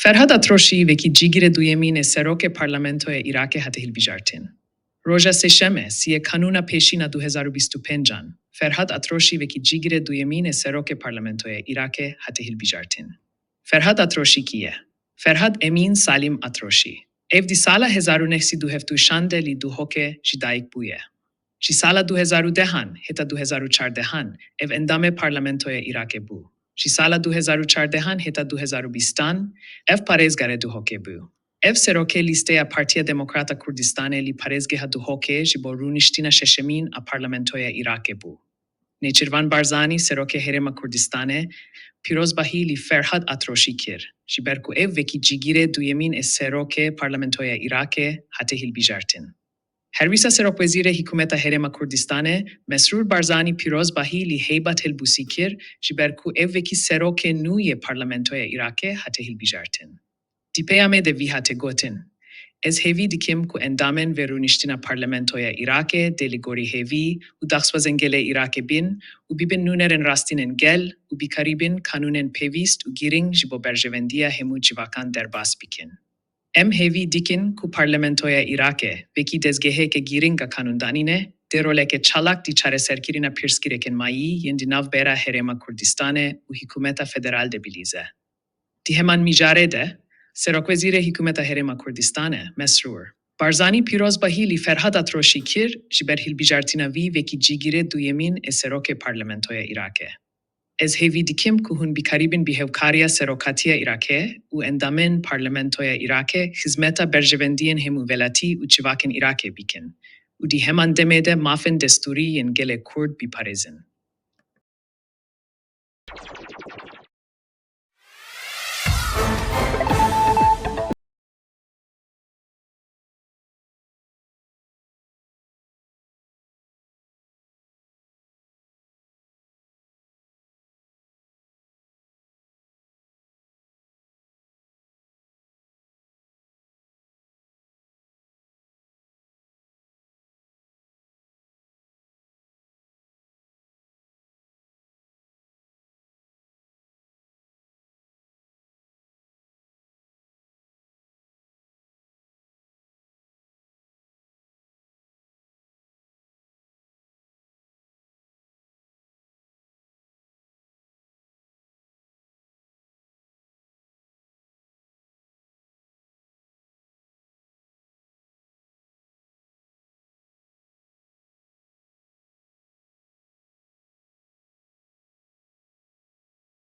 فرهاد اطروشی وکی جیگیر دویمین سروک پارلمنتوی عراق هتهیل بیجارتین. روژا سشمه سی کانون پیشین 2025 فرهاد اطروشی وکی جیگیر دویمین سروک پارلمنتوی عراق هتهیل بیجارتین. فرهاد اطروشی کیه؟ فرهاد امین سالم اطروشی. او دی سال 1975 لی دو هوک جدایک بویه. جی سال 2010 هتا 2014 او اندام پارلمنتوی عراق بو. جی سال 2014 هتا 2020 اف پارێزگارە دووهۆکێ بوو. اف سەرۆکێ لیستەیە پارتیە دموکراتە کوردستانê لی پارێزگەها دووهۆکێ ji bo rûniştîna şeşemîn a parlamentoya Iraqê bû. Nêçîrvan Barzanî serokê Herêma Kurdistanê pîrozbahî lî Ferhad Atroşî kir ji ber ku ev wekî cîgîrê duyemîn ê serokê parlamentoya Iraqê hate hilbîjartin. Hervîsa Serokwezîrê Hikûmeta Herêma Kurdistanê Mesrûr Barzanî pîrozbahî lî heybat hilbûsî kir ji ber ku ev wekî serokê nû yê parlamentoya Iraqê hate hilbîjartin. Di peyamê de vî hate gotin. Ez hêvî dikim ku endamên vê rûniştina parlamentoya Iraqê dê li gorî hêvî û daxwazên gelê Iraqê bin û bibin nûnerên rastînên gel û bîkarîbin kanûnên pêvîst û girîng ji bo berjevendiya hemû civakan derbas bikin. Em hêvî dikin ku parlamentoya Iraqê wekî dezgeheke girîng a kanûndanînê dê roleke çalak dî çareserkirina pirsgirêkên mayî yên di navbera Herêma Kurdistanê û Hikûmeta Federal de bilîze. Di heman mijarê de Serokwezîrê Hikûmeta Herêma Kurdistanê Mesrûr Barzanî pîrozbahî lî Ferhad Atroşî kir ji ber hilbîjartina vî wekî cîgîrê duyemîn ê serokê parlamentoya Iraqê. Ez hêvî dikim ku hûn bîkarîbin bîhevkariya serokatiya Iraqê û endamên parlamentoya Iraqê xizmeta berjevendiyên hemû welatî û civakên Iraqê bikin û di heman demê de mafên destûrî yên gelê Kurd bîparêzin.